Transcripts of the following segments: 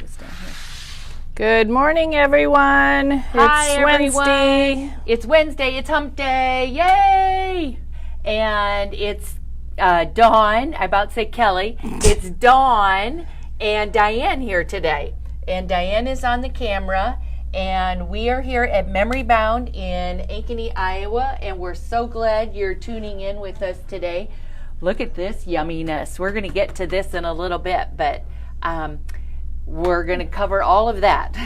this down here. Good morning, everyone. Hi, it's everyone. Wednesday. It's Wednesday. It's hump day. Yay! And it's Dawn. I about to say Kelly. It's Dawn and Diane here today. And Diane is on the camera. And we are here at Memory Bound in Ankeny, Iowa. And we're so glad you're tuning in with us today. Look at this yumminess. We're going to get to this in a little bit, but we're going to cover all of that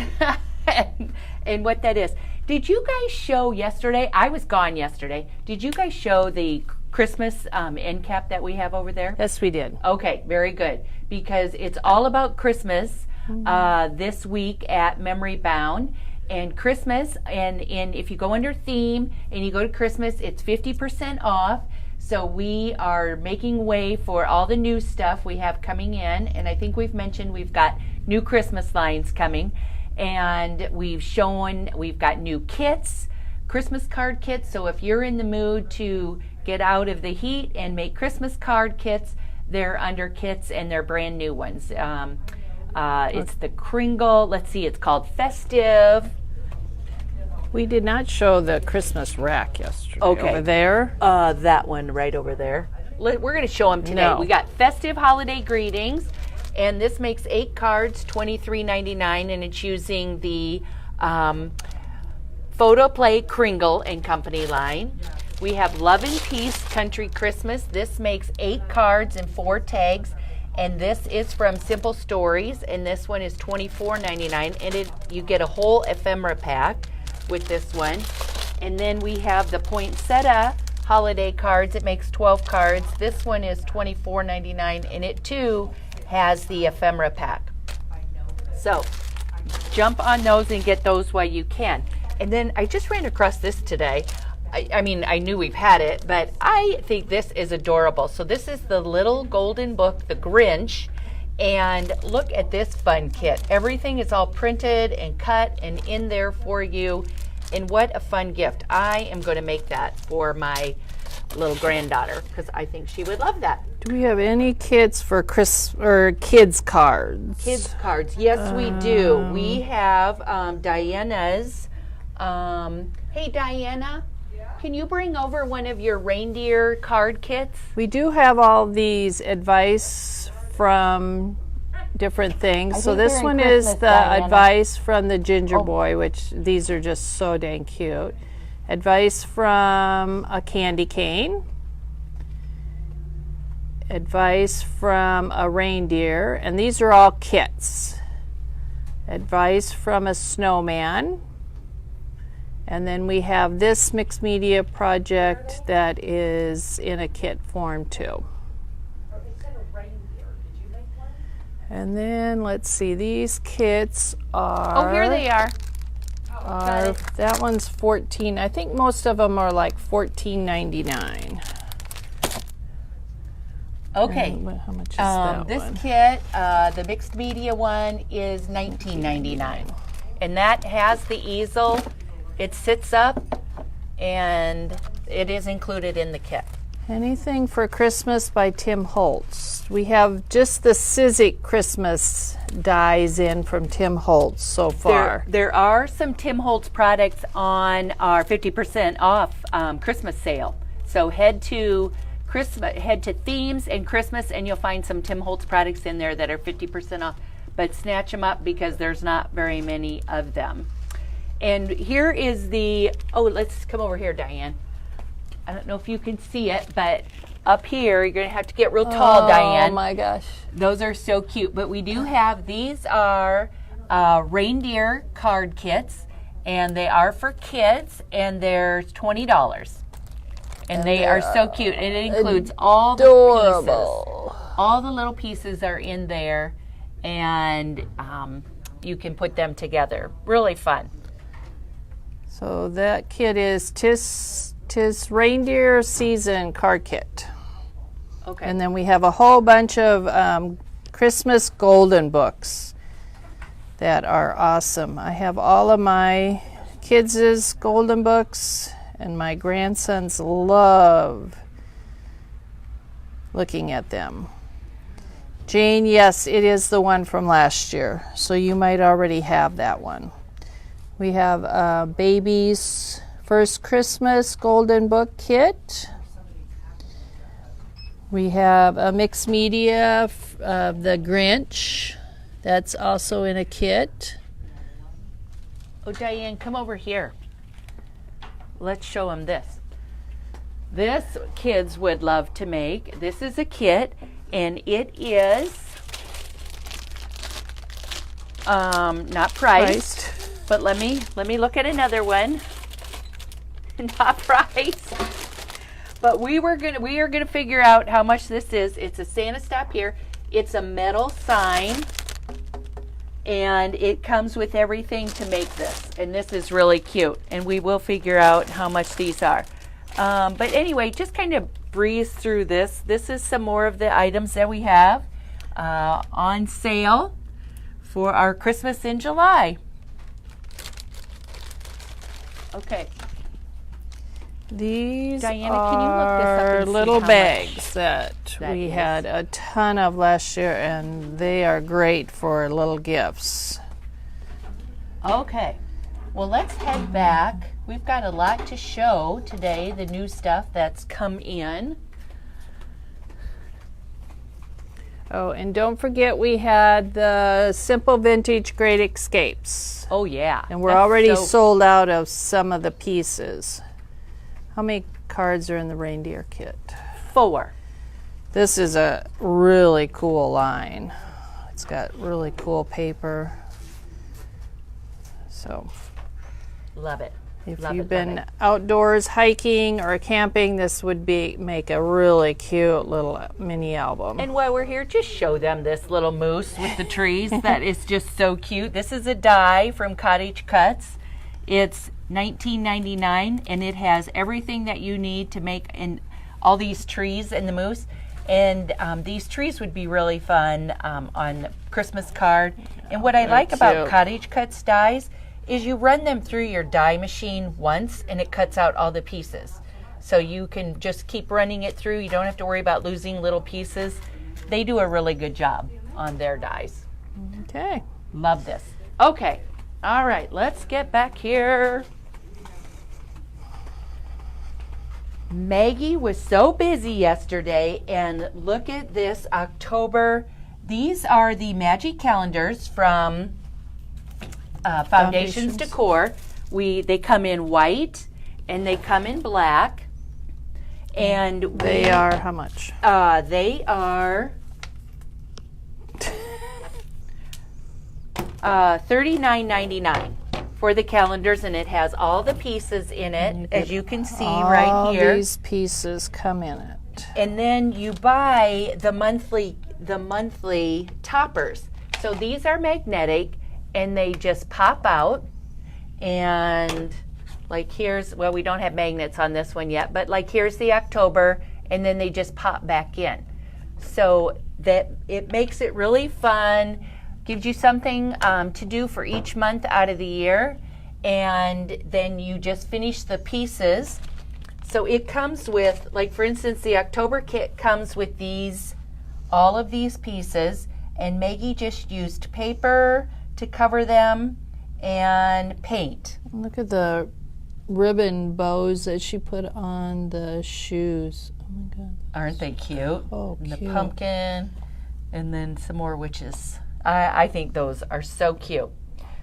and what that is. Did you guys show yesterday? I was gone yesterday. Did you guys show the Christmas end cap that we have over there? Yes, we did. Okay, very good. Because it's all about Christmas this week at Memory Bound. And Christmas, and if you go under theme and you go to Christmas, it's 50% off. So we are making way for all the new stuff we have coming in. And I think we've mentioned we've got new Christmas lines coming. And we've got new kits, Christmas card kits. So if you're in the mood to get out of the heat and make Christmas card kits, they're under kits and they're brand new ones. It's the Kringle, let's see, it's called Festive. We did not show the Christmas rack yesterday. Okay. Over there. That one right over there. We're going to show them today. No. We got Festive Holiday Greetings, and this makes 8 cards, $23.99, and it's using the Photo Play Kringle and Company line. We have Love and Peace Country Christmas. This makes 8 cards and 4 tags, and this is from Simple Stories, and this one is $24.99, and you get a whole ephemera pack with this one. And then we have the Poinsettia holiday cards. It makes 12 cards. This one is $24.99, and it too has the ephemera pack. So jump on those and get those while you can. And then I just ran across this today. I mean, I knew we've had it, but I think this is adorable. So this is the little golden book, The Grinch. And look at this fun kit. Everything is all printed and cut and in there for you. And what a fun gift. I am going to make that for my little granddaughter because I think she would love that. Do we have any kits for kids cards? Kids cards. Yes, we do. We have Diana's. Hey, Diana. Can you bring over one of your reindeer card kits? We do have all these advice from different things. So this one is the advice from the Ginger Boy, which these are just so dang cute. Advice from a candy cane. Advice from a reindeer, and these are all kits. Advice from a snowman. And then we have this mixed media project that is in a kit form too. And then let's see, these kits are. Oh, here they are. That one's 14. I think most of them are like $14.99. Okay. How much is that this one? kit, the mixed media one, is $19.99, and that has the easel. It sits up, and it is included in the kit. Anything for Christmas by Tim Holtz. We have just the Sizzix Christmas dies in from Tim Holtz so far. There are some Tim Holtz products on our 50% off Christmas sale. So head to Themes and Christmas, and you'll find some Tim Holtz products in there that are 50% off. But snatch them up because there's not very many of them. And here is let's come over here, Diane. I don't know if you can see it, but up here, you're going to have to get real tall, Diane. Oh my gosh. Those are so cute. But we do have, these are reindeer card kits, and they are for kids, and they're $20. And they are so cute. And it includes all the pieces. All the little pieces are in there, and you can put them together. Really fun. So that kit is Tis Reindeer Season card kit. Okay. And then we have a whole bunch of Christmas golden books that are awesome. I have all of my kids' golden books, and my grandsons love looking at them. Jane, yes, it is the one from last year, so you might already have that one. We have Baby's First Christmas Golden Book Kit. We have a mixed media of the Grinch. That's also in a kit. Oh, Diane, come over here. Let's show them this. This kids would love to make. This is a kit, and it is not priced. But let me look at another one. Not priced. But we are gonna figure out how much this is. It's a Santa Stop Here. It's a metal sign, and it comes with everything to make this. And this is really cute. And we will figure out how much these are. But anyway, just kind of breeze through this. This is some more of the items that we have on sale for our Christmas in July. Okay. These Diana, can you look this up are and see little how bags much that we is? had a ton of last year, and they are great for little gifts. Okay. Well, let's head back. We've got a lot to show today, the new stuff that's come in. Oh, and don't forget we had the Simple Vintage Great Escapes. Oh, yeah. And we're That's already so- sold out of some of the pieces. How many cards are in the reindeer kit? 4. This is a really cool line. It's got really cool paper. So Love it. if Love you've it, been love it. outdoors hiking or camping, this would make a really cute little mini album. And while we're here, just show them this little moose with the trees. That is just so cute. This is a die from Cottage Cuts. It's $19.99, and it has everything that you need to make in all these trees and the moose. And these trees would be really fun on Christmas card. And what I like about cute. Cottage Cuts dies is you run them through your die machine once, and it cuts out all the pieces. So you can just keep running it through. You don't have to worry about losing little pieces. They do a really good job on their dies. Okay. Love this. Okay. All right. Let's get back here. Maggie was so busy yesterday, and look at this October. These are the magic calendars from Foundations Decor. They come in white and they come in black, and They are how much? they are $39.99 for the calendars, and it has all the pieces in it, as you can see right All here. these pieces come in it. And then you buy the monthly toppers. So these are magnetic, and they just pop out. And like well, we don't have magnets on this one yet, but like here's the October, and then they just pop back in. So that it makes it really fun, gives you something to do for each month out of the year, and then you just finish the pieces. So it comes with, like for instance, the October kit comes with all of these pieces, and Maggie just used paper to cover them and paint. Look at the ribbon bows that she put on the shoes. Oh my God. Aren't they cute? Oh, and the cute. pumpkin, and then some more witches. I think those are so cute.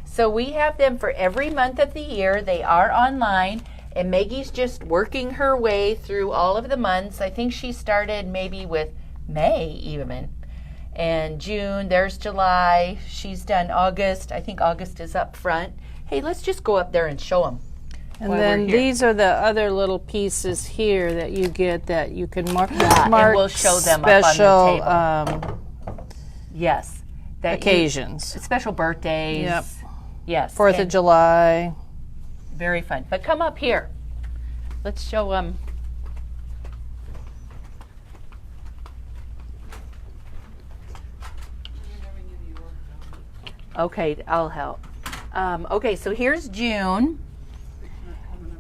So we have them for every month of the year. They are online, and Maggie's just working her way through all of the months. I think she started maybe with May even. And June, there's July. She's done August. I think August is up front. Hey, let's just go up there and show them. And while then we're here. these are the other little pieces here that you get that you can mark. and mark we'll show them up on the special Yes. That occasions. special birthdays. Yep. Yes. 4th of and July. Very fun. But come up here. Let's show them. Okay, I'll help. Okay, so here's June,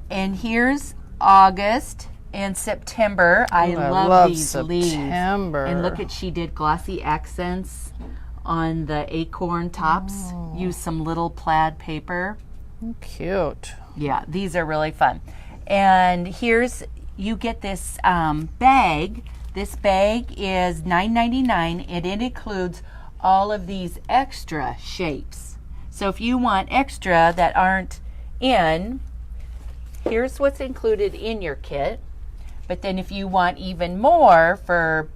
and here's August, and September. I I love love these leaves. September. And look at, she did glossy accents on the acorn tops. Use some little plaid paper. Cute. Yeah, these are really fun. And here's, you get this bag. This bag is $9.99 and it includes all of these extra shapes. So if you want extra that aren't in, here's what's included in your kit. But then if you want even more for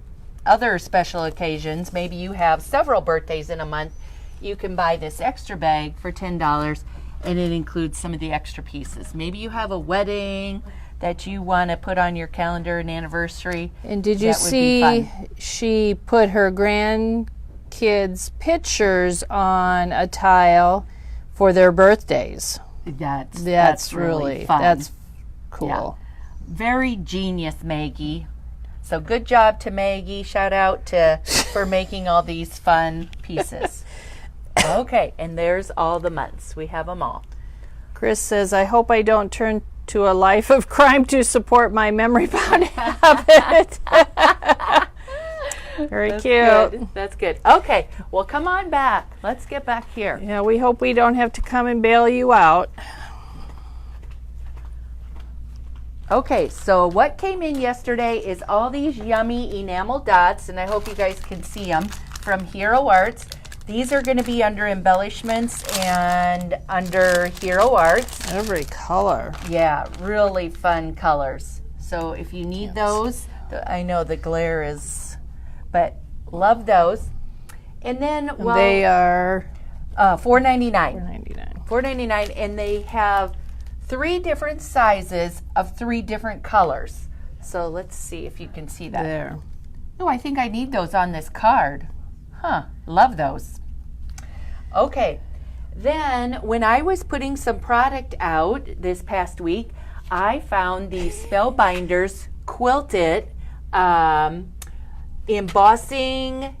other special occasions, maybe you have several birthdays in a month, you can buy this extra bag for $10 and it includes some of the extra pieces. Maybe you have a wedding that you want to put on your calendar, an anniversary. And did you That would be see fun. she put her grandkids' pictures on a tile for their birthdays? That's really fun. That's cool. Yeah. Very genius, Maggie. So good job to Maggie. Shout out to for making all these fun pieces. Okay, and there's all the months. We have them all. Chris says, I hope I don't turn to a life of crime to support my memory bound habit. Very That's cute. good. That's good. Okay, well, come on back. Let's get back here. Yeah, we hope we don't have to come and bail you out. Okay, so what came in yesterday is all these yummy enamel dots, and I hope you guys can see them from Hero Arts. These are going to be under embellishments and under Hero Arts. Every color. Yeah, really fun colors. So if you need those, I know the glare is, but love those. And then, well, They are $4.99. $4.99. $4.99, and they have 3 different sizes of 3 different colors. So let's see if you can see that. There. Oh, I think I need those on this card. Huh, love those. Okay, then when I was putting some product out this past week, I found these Spellbinders quilted embossing,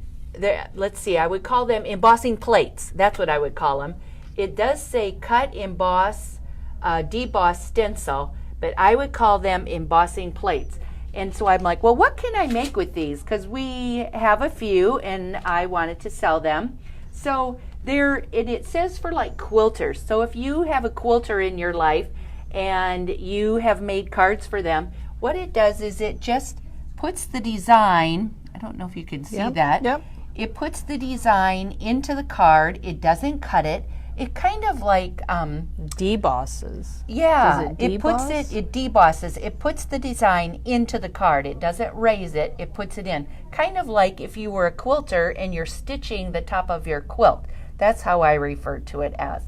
let's see, I would call them embossing plates. That's what I would call them. It does say cut, emboss, deboss stencil, but I would call them embossing plates. And so I'm like, well, what can I make with these? Because we have a few and I wanted to sell them. So it says for like quilters. So if you have a quilter in your life and you have made cards for them, what it does is it just puts the design, I don't know if you can see that. Yep. It puts the design into the card. It doesn't cut it. It kind of like Debosses. yeah, Does it puts it debosses. It puts the design into the card. It doesn't raise it. It puts it in. Kind of like if you were a quilter and you're stitching the top of your quilt. That's how I refer to it as.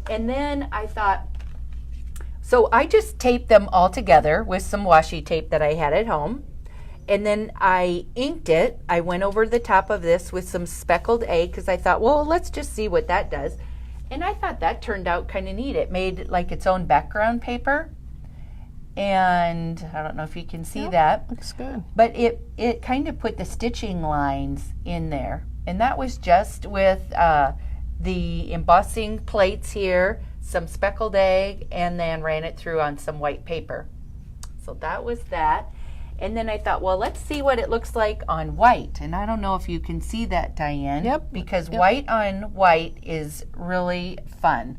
And then I thought, so I just taped them all together with some washi tape that I had at home. And then I inked it. I went over the top of this with some speckled egg because I thought, well, let's just see what that does. And I thought that turned out kind of neat. It made like its own background paper. And I don't know if you can see that. Looks good. But it kind of put the stitching lines in there. And that was just with the embossing plates here, some speckled egg, and then ran it through on some white paper. So that was that. And then I thought, well, let's see what it looks like on white. And I don't know if you can see that, Diane. Yep. Because white on white is really fun.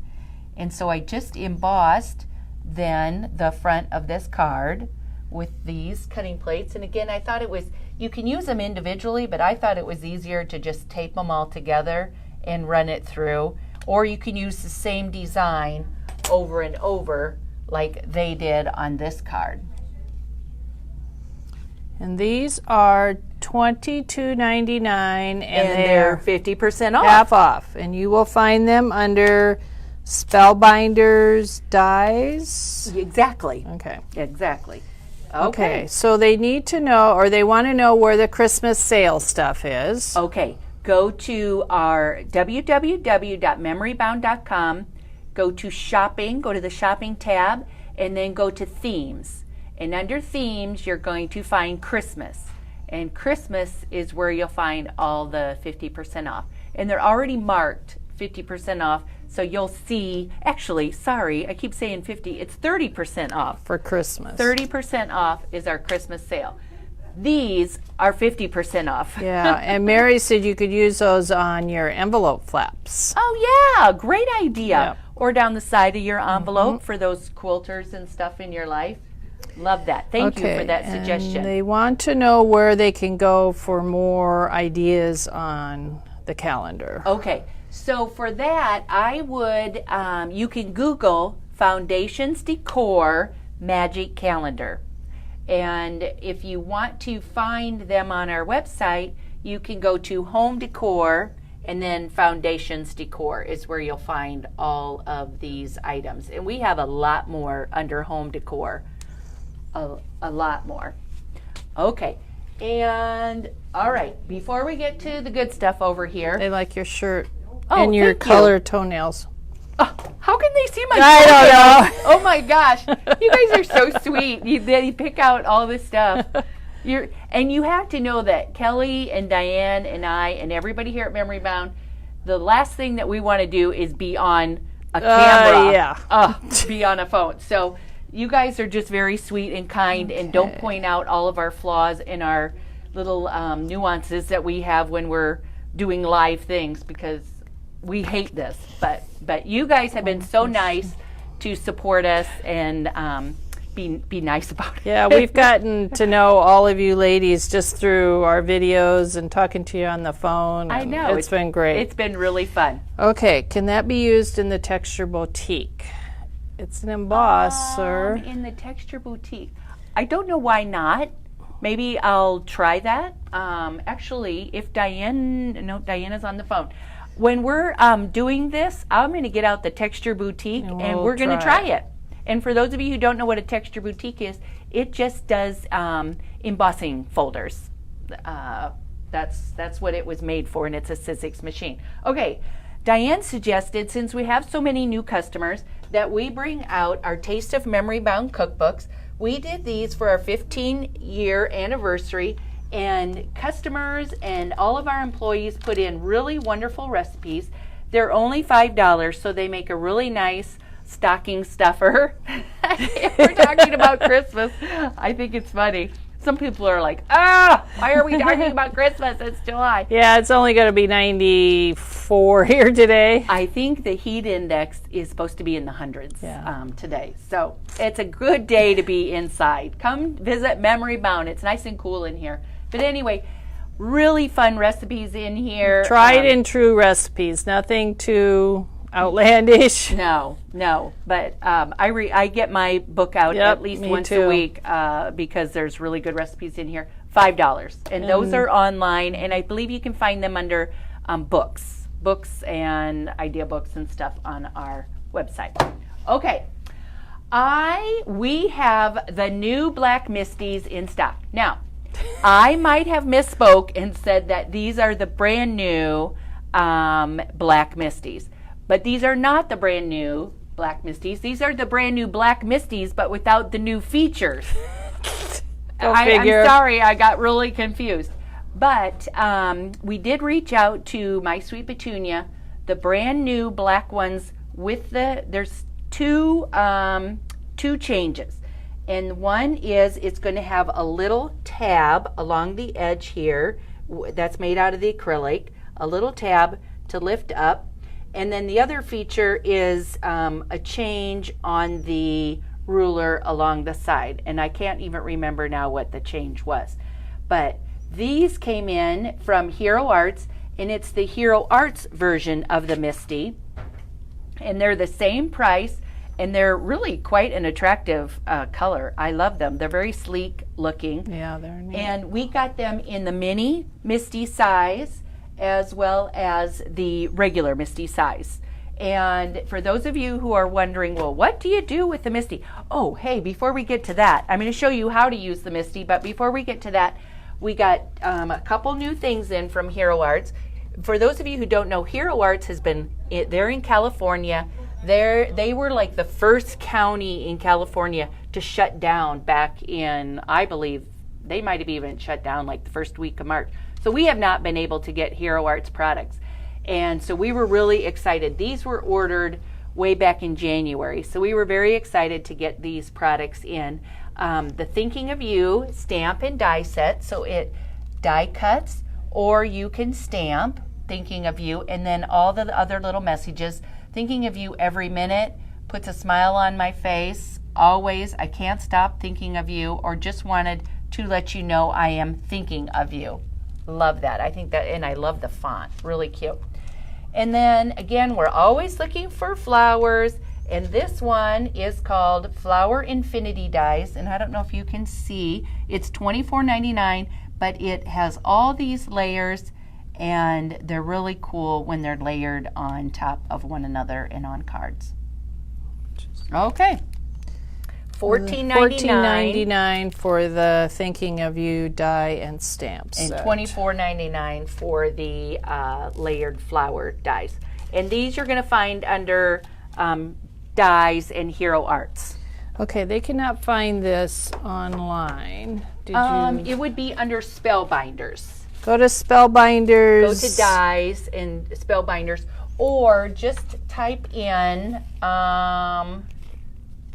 And so I just embossed then the front of this card with these cutting plates. And again, I thought it was, you can use them individually, but I thought it was easier to just tape them all together and run it through. Or you can use the same design over and over like they did on this card. And these are $22.99 and they're 50% off. half off. And you will find them under Spellbinders Dies. Exactly. Okay. Exactly. Okay. So they need to know, or they want to know where the Christmas sale stuff is. Okay. Go to our www.memorybound.com. Go to shopping. Go to the shopping tab, and then go to themes. And under themes, you're going to find Christmas. And Christmas is where you'll find all the 50% off. And they're already marked 50% off. So you'll see, actually, sorry, I keep saying 50, it's 30% off. For Christmas. 30% off is our Christmas sale. These are 50% off. Yeah, and Mary said you could use those on your envelope flaps. Oh yeah, great idea. Yep. Or down the side of your envelope for those quilters and stuff in your life. Love that. Thank you for that suggestion. And they want to know where they can go for more ideas on the calendar. Okay, so for that, I would, you can Google Foundations Decor Magic Calendar. And if you want to find them on our website, you can go to Home Decor, and then Foundations Decor is where you'll find all of these items. And we have a lot more under Home Decor. A lot more. Okay, and all right, before we get to the good stuff over here. They like your shirt Oh, and your thank color toenails. How can they see my I don't photos? Oh my gosh, you guys are so sweet. They pick out all this stuff. And you have to know that Kelly and Diane and I and everybody here at Memory Bound, the last thing that we want to do is be on a camera. Be on a phone. So you guys are just very sweet and kind and don't point out all of our flaws and our little nuances that we have when we're doing live things, because we hate this. But you guys have been so nice to support us and be nice about it. Yeah, we've gotten to know all of you ladies just through our videos and talking to you on the phone. I know. It's been great. It's been really fun. Okay, can that be used in the Texture Boutique? It's an embosser. In the Texture Boutique. I don't know why not. Maybe I'll try that. Actually, if Diane is on the phone. When we're doing this, I'm going to get out the Texture Boutique and we're going to try it. And for those of you who don't know what a Texture Boutique is, it just does embossing folders. That's what it was made for, and it's a Sizzix machine. Okay, Diane suggested, since we have so many new customers, that we bring out our Taste of Memory Bound cookbooks. We did these for our 15-year anniversary, and customers and all of our employees put in really wonderful recipes. They're only $5, so they make a really nice stocking stuffer. We're talking about Christmas. I think it's funny. Some people are like, why are we talking about Christmas? It's July. Yeah, it's only going to be 94 here today. I think the heat index is supposed to be in the hundreds today. So it's a good day to be inside. Come visit Memory Bound. It's nice and cool in here. But anyway, really fun recipes in here. Tried and true recipes. Nothing too outlandish. No. But I get my book out at least once a week because there's really good recipes in here. $5, and those are online, and I believe you can find them under books and idea books and stuff on our website. Okay, we have the new Black Misties in stock now. I might have misspoke and said that these are the brand new Black Misties. But these are not the brand new Black Misties. These are the brand new Black Misties, but without the new features. I'm sorry, I got really confused. But we did reach out to My Sweet Petunia, the brand new black ones with there's two changes. And one is it's going to have a little tab along the edge here that's made out of the acrylic, a little tab to lift up. And then the other feature is a change on the ruler along the side. And I can't even remember now what the change was. But these came in from Hero Arts, and it's the Hero Arts version of the Misty. And they're the same price, and they're really quite an attractive color. I love them. They're very sleek looking. Yeah, they're neat. And we got them in the mini Misty size, as well as the regular Misty size. And for those of you who are wondering, well, what do you do with the Misty? Oh, hey, before we get to that, I'm going to show you how to use the Misty, but before we get to that, we got a couple new things in from Hero Arts. For those of you who don't know, Hero Arts has been, they're in California. They were like the first county in California to shut down back in, I believe, they might have even shut down like the first week of March. So we have not been able to get Hero Arts products. And so we were really excited. These were ordered way back in January. So we were very excited to get these products in. The Thinking of You stamp and die set. So it die cuts, or you can stamp Thinking of You, and then all the other little messages. Thinking of you every minute puts a smile on my face. Always, I can't stop thinking of you, or just wanted to let you know I am thinking of you. Love that. I think that, and I love the font. Really cute. And then again, we're always looking for flowers, and this one is called Flower Infinity Dies, and I don't know if you can see, it's $24.99, but it has all these layers, and they're really cool when they're layered on top of one another and on cards. Okay. $14.99 for the Thinking of You die and stamps. And $24.99 for the layered flower dies. And these you're going to find under dies and Hero Arts. Okay, they cannot find this online. Did you? It would be under Spellbinders. Go to Spellbinders. Go to dies and Spellbinders, or just type in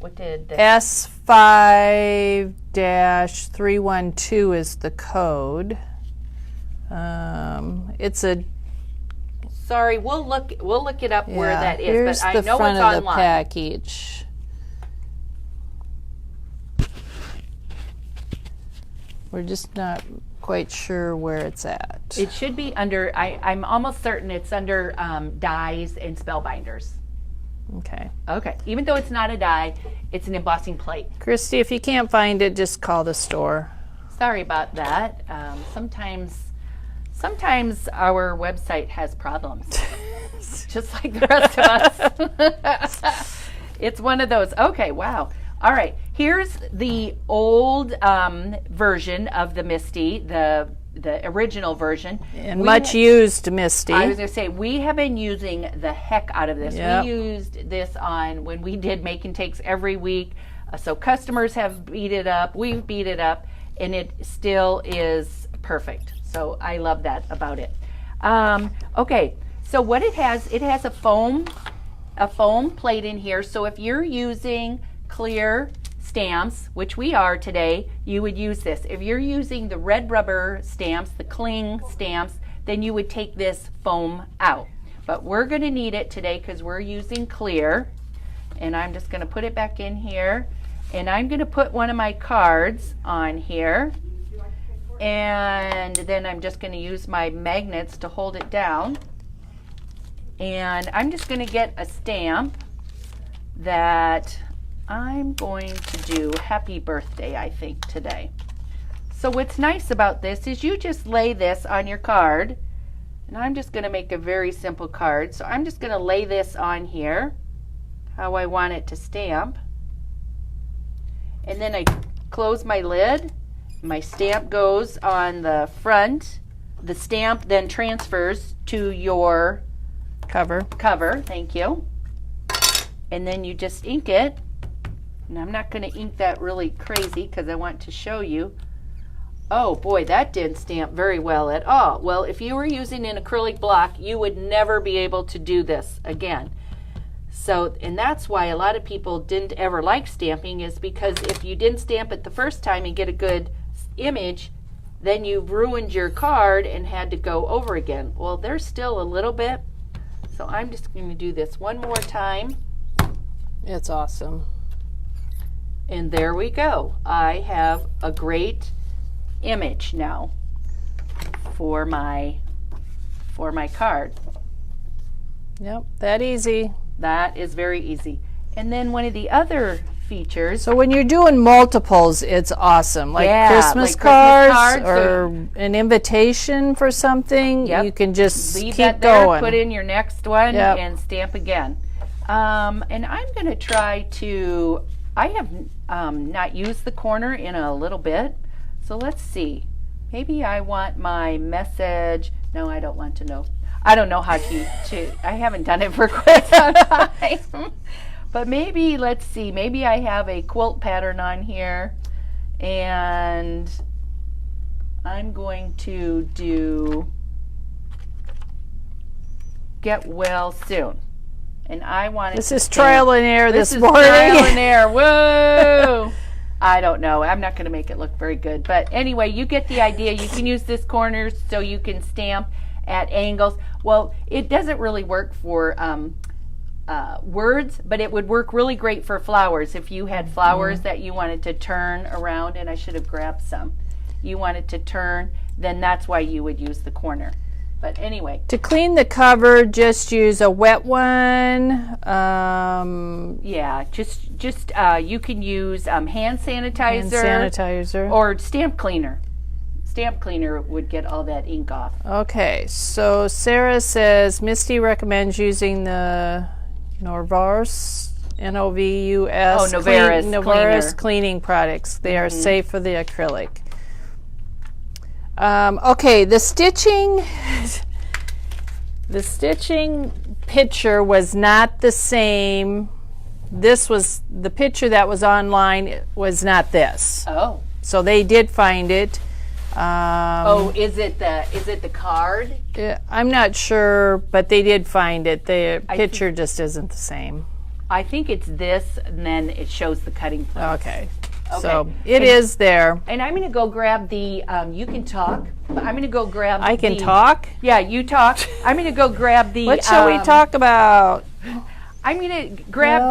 what did the S5-312 is the code. It's a. Sorry, we'll look it up where that is, here's but I the know front it's of online. the package. We're just not quite sure where it's at. It should be under. I'm almost certain it's under dies and Spellbinders. Okay. Okay. Even though it's not a die, it's an embossing plate. Christy, if you can't find it, just call the store. Sorry about that. Sometimes our website has problems, just like the rest of us. It's one of those. Okay. Wow. All right. Here's the old version of the Misty, the original version. And much used Misty. I was going to say, we have been using the heck out of this. Yep. We used this on when we did make and takes every week. So customers have beat it up. We've beat it up, and it still is perfect. So I love that about it. Okay, so what it has a foam plate in here. So if you're using clear stamps, which we are today, you would use this. If you're using the red rubber stamps, the cling stamps, then you would take this foam out. But we're going to need it today because we're using clear. And I'm just going to put it back in here. And I'm going to put one of my cards on here. And then I'm just going to use my magnets to hold it down. And I'm just going to get a stamp that I'm going to do happy birthday, I think, today. So what's nice about this is you just lay this on your card, and I'm just going to make a very simple card. So I'm just going to lay this on here, how I want it to stamp. And then I close my lid. My stamp goes on the front. The stamp then transfers to your cover. Thank you. And then you just ink it. And I'm not going to ink that really crazy because I want to show you. Oh boy, that didn't stamp very well at all. Well, if you were using an acrylic block, you would never be able to do this again. So, and that's why a lot of people didn't ever like stamping, is because if you didn't stamp it the first time and get a good image, then you've ruined your card and had to go over again. Well, there's still a little bit. So I'm just going to do this one more time. It's awesome. And there we go. I have a great image now for my card. Yep, that easy. That is very easy. And then one of the other features. So when you're doing multiples, it's awesome. Like Christmas like cards or an invitation for something, you can just leave keep that there, going. put in your next one, and stamp again. And I'm going to try to, I have not used the corner in a little bit. So let's see. Maybe I want my message. No, I don't want to know. I don't know how to I haven't done it for quite some time. But maybe, let's see, maybe I have a quilt pattern on here, and I'm going to do get well soon. And I wanted This is trial and error this morning. Trial and error. Whoa! I don't know. I'm not going to make it look very good. But anyway, you get the idea. You can use this corner so you can stamp at angles. Well, it doesn't really work for words, but it would work really great for flowers. If you had flowers that you wanted to turn around, and I should have grabbed some, you wanted to turn, then that's why you would use the corner. But anyway. To clean the cover, just use a wet one. Yeah, just you can use hand sanitizer. Hand sanitizer. Or stamp cleaner. Stamp cleaner would get all that ink off. Okay, so Sarah says Misty recommends using the Norvus, N-O-V-U-S, Novarus cleaning products. They are safe for the acrylic. Okay, the stitching picture was not the same. This was the picture that was online. It was not this. Oh. So they did find it. Is it the card? I'm not sure, but they did find it. The picture just isn't the same. I think it's this, and then it shows the cutting place. Okay. So it is there. And I'm going to go grab the, you can talk, but I'm going to go grab I can talk? Yeah, you talk. I'm going to go grab the. What shall we talk about? I'm going to grab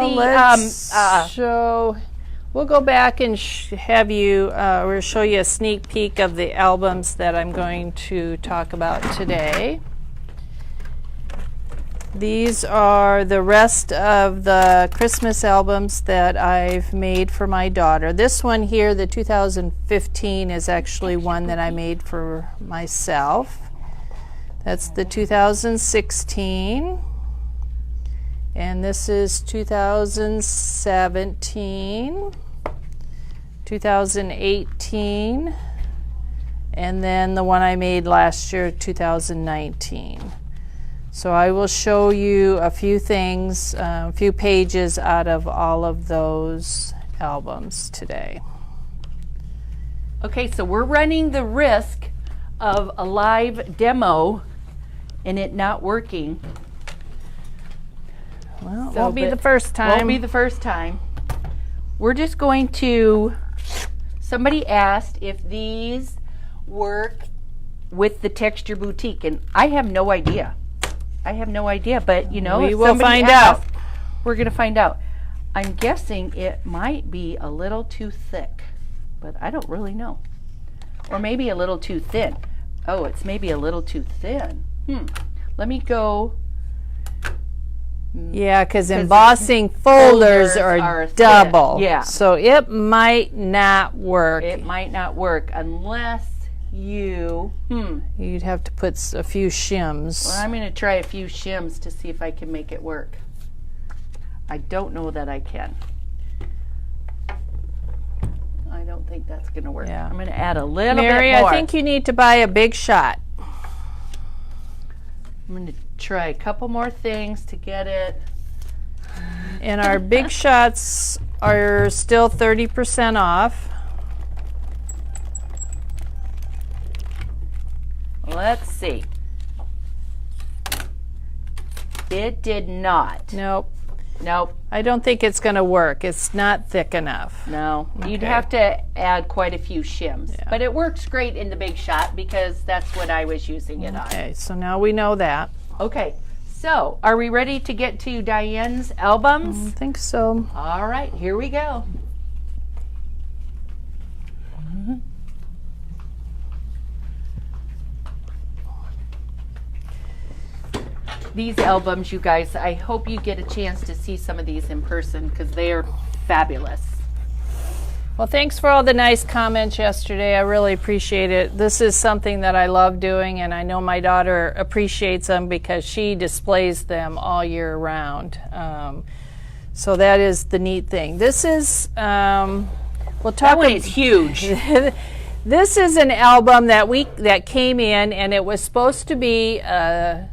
We'll go back and have you, we'll show you a sneak peek of the albums that I'm going to talk about today. These are the rest of the Christmas albums that I've made for my daughter. This one here, the 2015, is actually one that I made for myself. That's the 2016. And this is 2017, 2018, and then the one I made last year, 2019. So I will show you a few things, a few pages out of all of those albums today. Okay, so we're running the risk of a live demo and it not working. Well, it won't be the first time. Won't be the first time. We're just going to, somebody asked if these work with the Texture Boutique, and I have no idea. But you know, we if will somebody find asks, out. We're going to find out. I'm guessing it might be a little too thick, but I don't really know. Or maybe a little too thin. Oh, it's maybe a little too thin. Let me go. Yeah, because embossing folders are double. Thin. Yeah. So it might not work. It might not work unless you. You'd have to put a few shims. Well, I'm going to try a few shims to see if I can make it work. I don't know that I can. I don't think that's going to work. Yeah. I'm going to add a little Mary, bit more. I think you need to buy a big shot. I'm going to try a couple more things to get it. And our big shots are still 30% off. Let's see. It did not. Nope. Nope. I don't think it's going to work. It's not thick enough. No. Okay. You'd have to add quite a few shims. Yeah. But it works great in the big shot because that's what I was using it on. Okay, so now we know that. Okay. So, are we ready to get to Diane's albums? I think so. All right, here we go. These albums, you guys, I hope you get a chance to see some of these in person because they are fabulous. Well, thanks for all the nice comments yesterday. I really appreciate it. This is something that I love doing, and I know my daughter appreciates them because she displays them all year round. So that is the neat thing. This is, we'll talk. That one is huge. This is an album that came in, and it was supposed to be a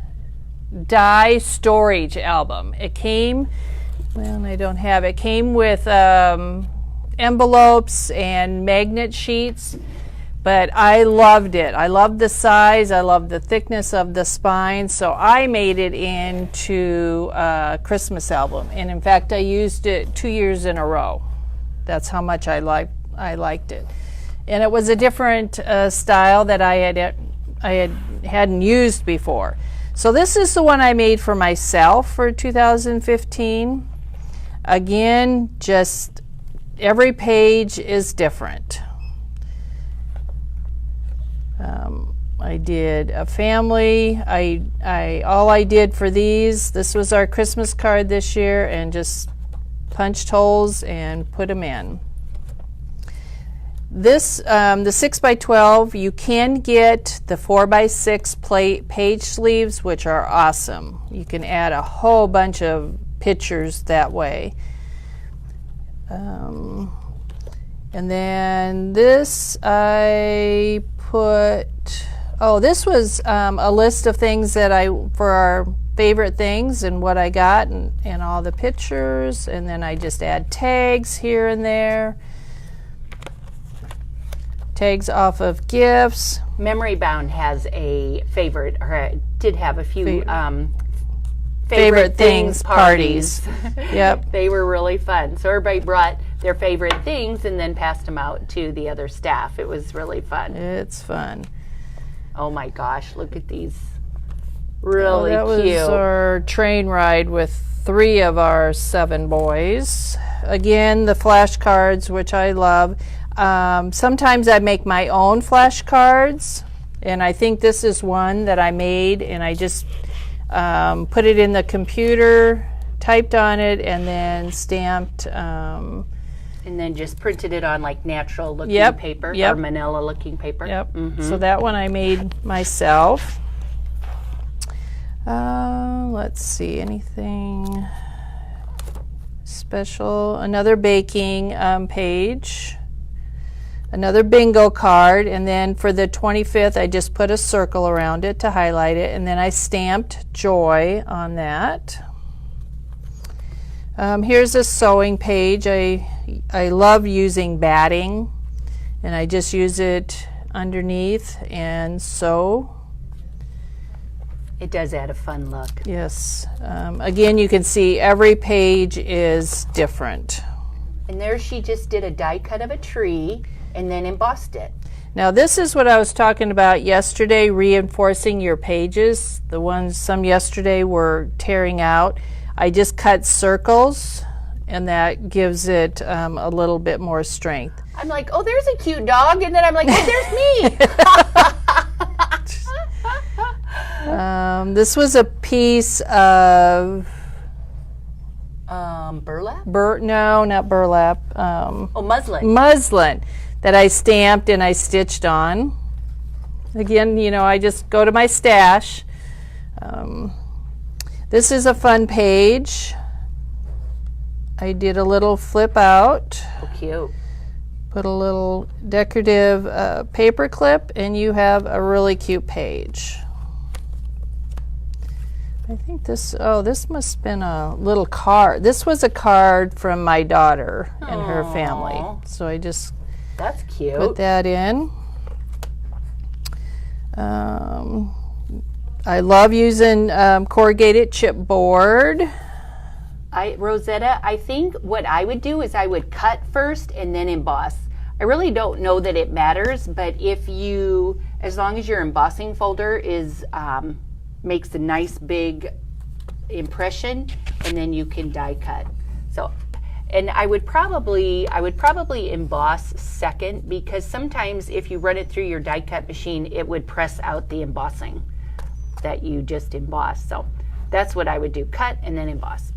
die storage album. It came, well, I don't have it. It came with envelopes and magnet sheets, But I loved it. I loved the size. I loved the thickness of the spine. So I made it into a Christmas album. And in fact, I used it 2 years in a row. That's how much I liked it. And it was a different style that I hadn't used before. So this is the one I made for myself for 2015. Again, just every page is different. I did a family. All I did for this was our Christmas card this year, and just punched holes and put them in. This, the 6x12, you can get the 4x6 page sleeves, which are awesome. You can add a whole bunch of pictures that way. And then this I put, this was a list of things that for our favorite things and what I got, and all the pictures, and then I just add tags here and there. Tags off of gifts. Memory Bound has a favorite, or did have a few favorite things parties. Yep. They were really fun. So everybody brought their favorite things and then passed them out to the other staff. It was really fun. It's fun. Oh my gosh, look at these. Really that cute. Was our train ride with 3 of our 7 boys. Again, the flashcards, which I love. Sometimes I make my own flashcards, and I think this is one that I made, and I just put it in the computer, typed on it, and then stamped. And then just printed it on like natural looking paper or manila looking paper. Yep. Mm-hmm. So that one I made myself. Let's see, anything special? Another baking page. Another bingo card, and then for the 25th I just put a circle around it to highlight it, and then I stamped joy on that. Here's a sewing page. I love using batting, and I just use it underneath and sew. It does add a fun look. Yes. Again, you can see every page is different. And there she just did a die cut of a tree and then embossed it. Now this is what I was talking about yesterday, reinforcing your pages. The ones some yesterday were tearing out. I just cut circles, and that gives it a little bit more strength. I'm like, oh, there's a cute dog, and then I'm like, oh, there's me. This was a piece of burlap? No, not burlap. Muslin. Muslin that I stamped and I stitched on. Again, I just go to my stash. This is a fun page. I did a little flip out. Oh, cute. Put a little decorative paper clip, and you have a really cute page. I think this must have been a little card. This was a card from my daughter and her family. So I just That's cute. put that in. I love using corrugated chipboard. Rosetta, I think what I would do is I would cut first and then emboss. I really don't know that it matters, but as long as your embossing folder makes a nice big impression, and then you can die cut. So, and I would probably emboss second, because sometimes if you run it through your die cut machine, it would press out the embossing that you just embossed. So that's what I would do, cut and then emboss.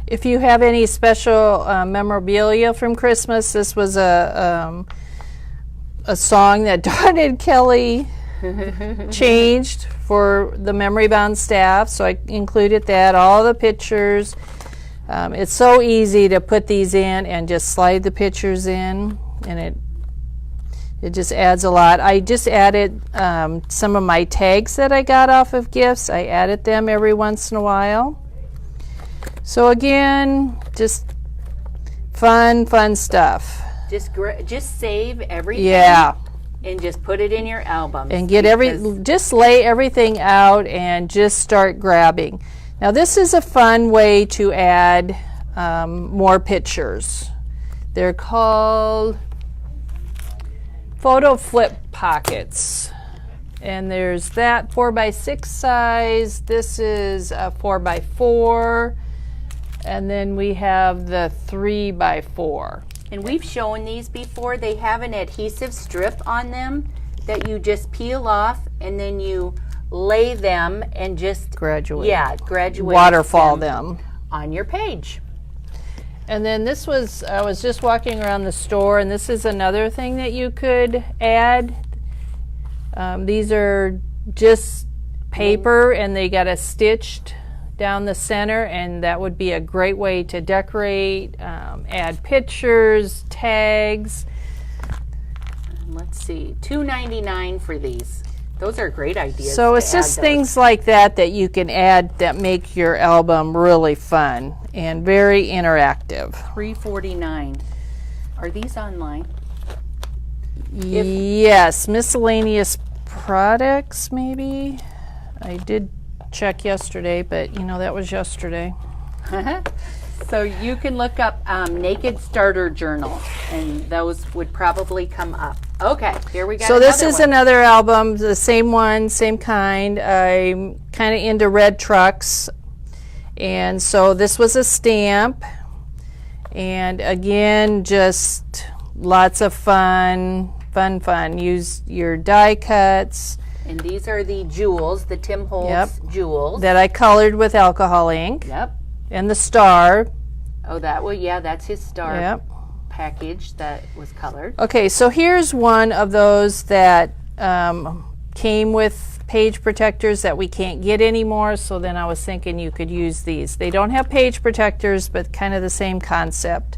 If you have any special memorabilia from Christmas, this was a song that Dawn and Kelly changed for the Memory Bound staff, so I included that, all the pictures. It's so easy to put these in and just slide the pictures in, and it just adds a lot. I just added some of my tags that I got off of gifts. I added them every once in a while. So again, just fun stuff. Just save everything. Yeah. And just put it in your album. And get just lay everything out and just start grabbing. Now this is a fun way to add more pictures. They're called photo flip pockets. And there's that 4x6 size. This is a 4x4. And then we have the 3x4. And we've shown these before. They have an adhesive strip on them that you just peel off and then you lay them and just graduate. Yeah, graduate. Waterfall them on your page. And then this was, I was just walking around the store, and this is another thing that you could add. These are just paper, and they got a stitched down the center, and that would be a great way to decorate, add pictures, tags. Let's see, $2.99 for these. Those are great ideas. So it's just things like that that you can add that make your album really fun and very interactive. $3.49. Are these online? Yes, miscellaneous products maybe. I did check yesterday, but you know, that was yesterday. So you can look up Naked Starter Journal, and those would probably come up. Okay, here we go. So this is another album, the same one, same kind. I'm kind of into red trucks, and so this was a stamp, and again, just lots of fun. Use your die cuts. And these are the jewels, the Tim Holtz jewels. That I colored with alcohol ink. Yep. And the star. Oh, that was, yeah, that's his star package that was colored. Okay, so here's one of those that came with page protectors that we can't get anymore, so then I was thinking you could use these. They don't have page protectors, but kind of the same concept.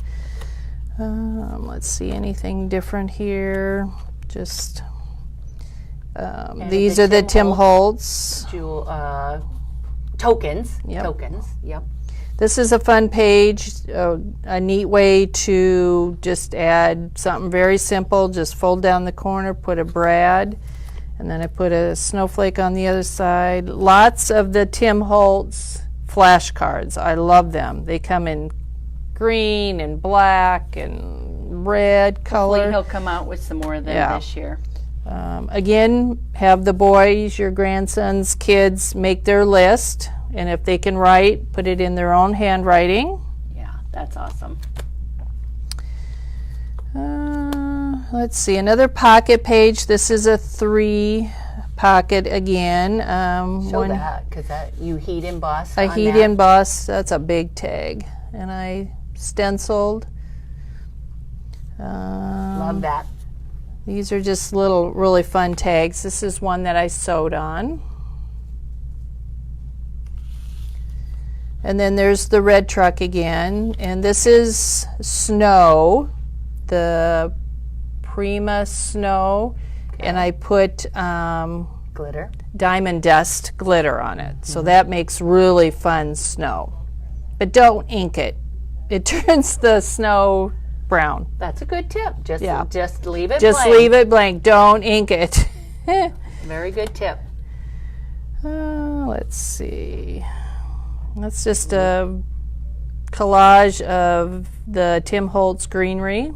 Let's see, anything different here? Just these are the Tim Holtz jewel tokens. Yep. Tokens. Yep. This is a fun page, a neat way to just add something very simple. Just fold down the corner, put a brad, and then I put a snowflake on the other side. Lots of the Tim Holtz flashcards. I love them. They come in green and black and red color. Hopefully he'll come out with some more of them this year. Again, have the boys, your grandsons, kids make their list, and if they can write, put it in their own handwriting. Yeah, that's awesome. Let's see, another pocket page. This is a 3 pocket again. Show that, because you heat embossed. I heat embossed. That's a big tag, and I stenciled. Love that. These are just little really fun tags. This is one that I sewed on. And then there's the red truck again, and this is snow, the Prima snow, and I put glitter, diamond dust glitter on it. So that makes really fun snow. But don't ink it. It turns the snow brown. That's a good tip. Just leave it blank. Just leave it blank. Don't ink it. Very good tip. Let's see. That's just a collage of the Tim Holtz greenery.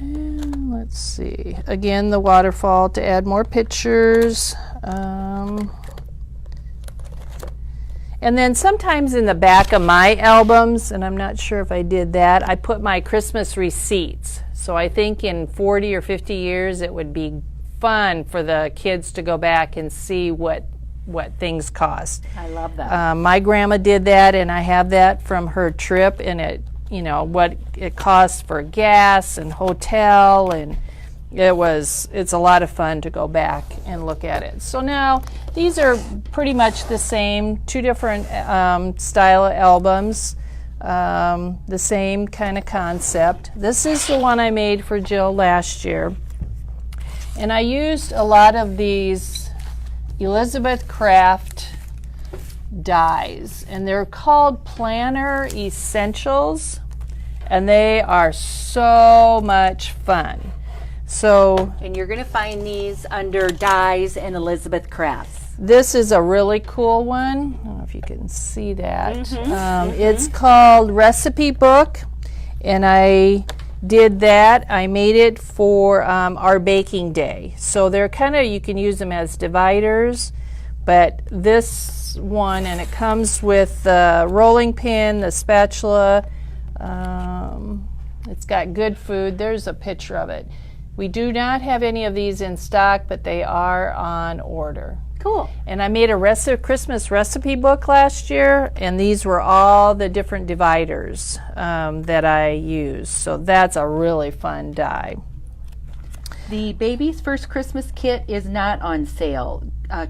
And let's see. Again, the waterfall to add more pictures. And then sometimes in the back of my albums, and I'm not sure if I did that, I put my Christmas receipts. So I think in 40 or 50 years it would be fun for the kids to go back and see what things cost. I love that. My grandma did that, and I have that from her trip, and it, you know, what it costs for gas and hotel, and it's a lot of fun to go back and look at it. So now these are pretty much the same, 2 different style of albums, the same kind of concept. This is the one I made for Jill last year, and I used a lot of these Elizabeth Craft dies, and they're called Planner Essentials, and they are so much fun. So, and you're going to find these under Dyes and Elizabeth Crafts. This is a really cool one. I don't know if you can see that. It's called Recipe Book, and I did that. I made it for our baking day. So they're kind of, you can use them as dividers, but this one, and it comes with the rolling pin, the spatula. It's got good food. There's a picture of it. We do not have any of these in stock, but they are on order. Cool. And I made a Christmas recipe book last year, and these were all the different dividers that I use. So that's a really fun die. The Baby's First Christmas Kit is not on sale.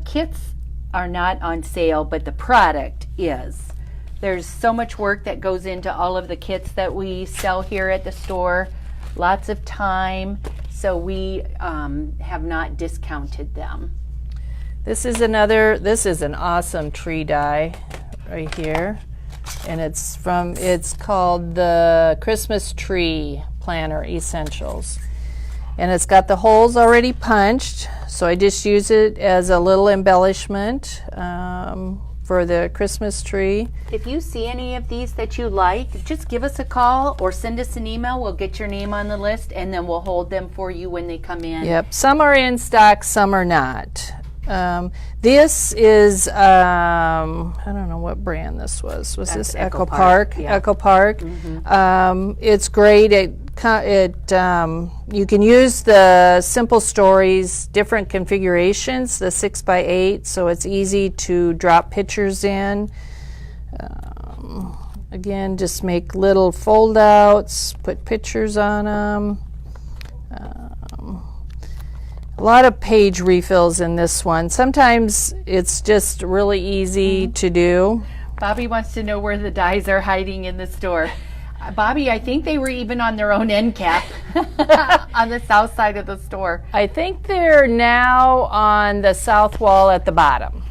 Kits are not on sale, but the product is. There's so much work that goes into all of the kits that we sell here at the store. Lots of time, so we have not discounted them. This is an awesome tree die right here, and it's called the Christmas Tree Planner Essentials. And it's got the holes already punched, so I just use it as a little embellishment for the Christmas tree. If you see any of these that you like, just give us a call or send us an email. We'll get your name on the list, and then we'll hold them for you when they come in. Yep, some are in stock, some are not. This is, I don't know what brand this was. Was this Echo Park? Yeah. Echo Park. It's great. You can use the Simple Stories, different configurations, the 6x8, so it's easy to drop pictures in. Again, just make little fold-outs, put pictures on them. A lot of page refills in this one. Sometimes it's just really easy to do. Bobby wants to know where the dies are hiding in the store. Bobby, I think they were even on their own end cap on the south side of the store. I think they're now on the south wall at the bottom.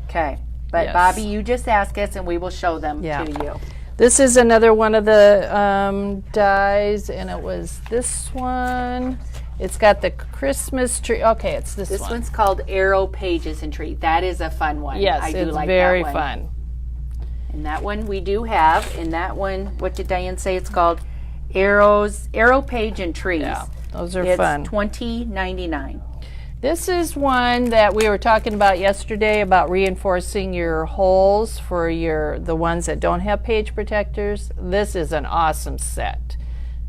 Okay, but Yes. Bobby, you just ask us and we will show them to you. This is another one of the dies, and it was this one. It's got the Christmas tree. Okay, it's this one. This one's called Arrow Pages and Tree. That is a fun one. Yes, I do it's like very that one. fun. And that one we do have. And that one, what did Diane say? It's called Arrow Page and Trees. Yeah, those are it's fun. $20.99. This is one that we were talking about yesterday about reinforcing your holes for the ones that don't have page protectors. This is an awesome set.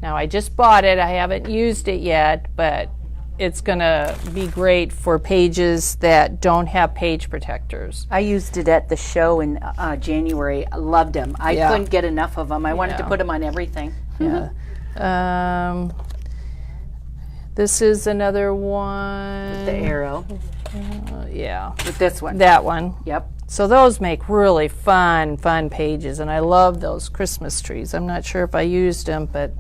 Now I just bought it. I haven't used it yet, but it's going to be great for pages that don't have page protectors. I used it at the show in January. I loved them. I couldn't get enough of them. I wanted to put them on everything. Yeah. This is another one. The arrow. Yeah. With this one. That one. Yep. So those make really fun pages, and I love those Christmas trees. I'm not sure if I used them, but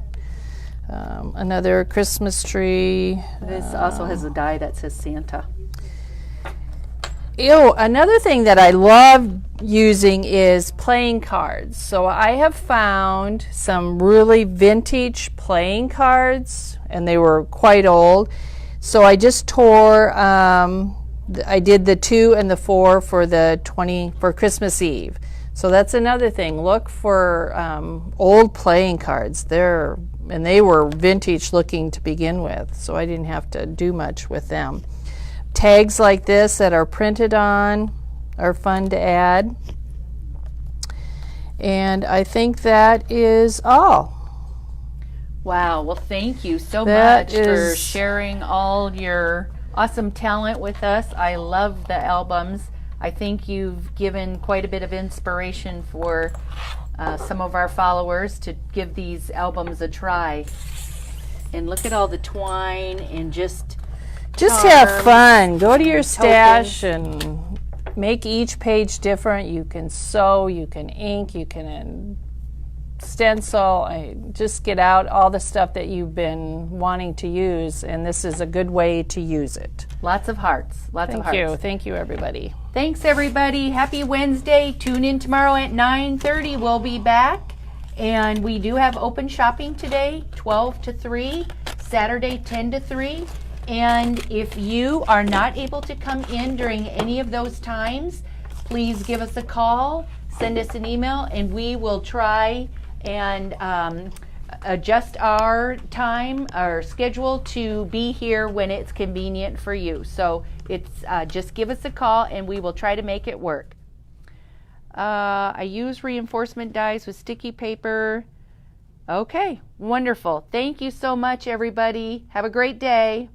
another Christmas tree. This also has a die that says Santa. Another thing that I love using is playing cards. So I have found some really vintage playing cards, and they were quite old. So I just tore, I did the 2 and the 4 for Christmas Eve. So that's another thing. Look for old playing cards. They were vintage looking to begin with, so I didn't have to do much with them. Tags like this that are printed on are fun to add. And I think that is all. Wow. Well, thank you so That much for is- sharing all your awesome talent with us. I love the albums. I think you've given quite a bit of inspiration for some of our followers to give these albums a try. And look at all the twine and just have charms fun. Go to your and stash and make each page different. You can sew, you can ink, you can stencil. Just get out all the stuff that you've been wanting to use, and this is a good way to use it. lots of hearts. Lots of hearts. Thank you, everybody. Thanks, everybody. Happy Wednesday. Tune in tomorrow at 9:30. We'll be back. And we do have open shopping today, 12 to 3, Saturday 10 to 3. And if you are not able to come in during any of those times, please give us a call, send us an email, and we will try and adjust our time, our schedule to be here when it's convenient for you. So it's just give us a call and we will try to make it work. I use reinforcement dies with sticky paper. Okay, wonderful. Thank you so much, everybody. Have a great day.